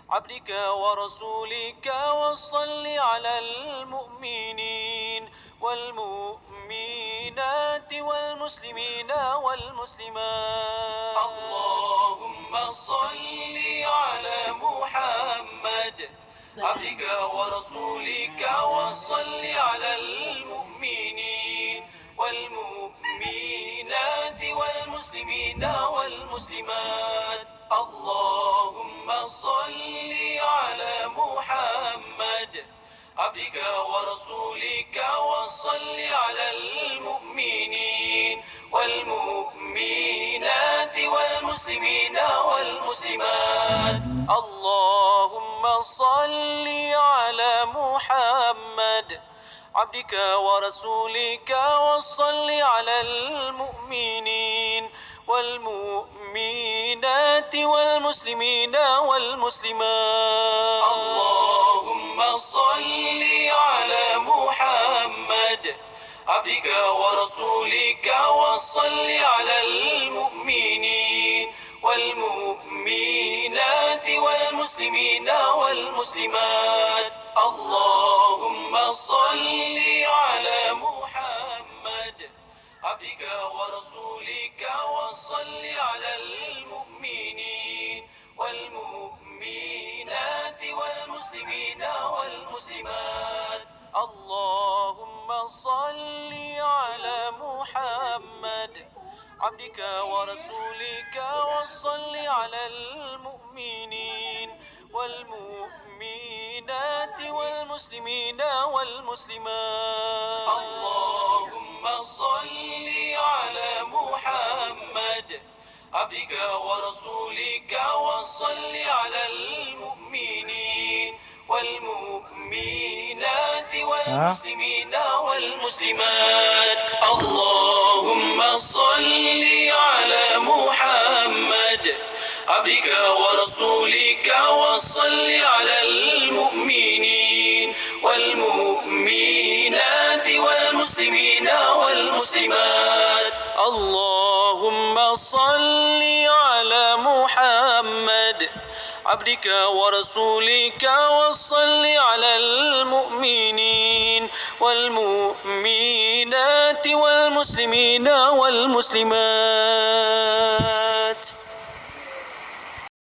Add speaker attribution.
Speaker 1: عبدك ورسولك وصل على المؤمنين والمؤمنات والمسلمين والمسلمات. اللهم صل على محمد عبدك ورسولك وصل على المؤمنين والمؤمنات والمسلمين والمسلمات. اللهم صل على محمد عبدك ورسولك وصل على المؤمنين والمؤمنات والمسلمين والمسلمات. اللهم صل على محمد عبدك ورسولك وصل على المؤمنين والمؤمنات والمسلمين والمسلمات. اللهم صل على محمد عبدك ورسولك وصل على المؤمنين والمؤمنات والمسلمين والمسلمات. اللهم صل على محمد عبدك ورسولك وصل على المؤمنين والمؤمنات والمسلمين والمسلمات. اللهم صل على محمد عبدك ورسولك وصل على المؤمنين والمؤمنات والمسلمين والمسلمات. اللهم صل على محمد عبدك ورسولك وصل على المؤمنين والمؤمنات والمسلمين والمسلمات. اللهم صل على محمد عبدك ورسولك وصل على المؤمنين والمؤمنات والمسلمين والمسلمات. اللهم صل على محمد عبدك ورسولك وصل على المؤمنين والمؤمنات والمسلمين والمسلمات.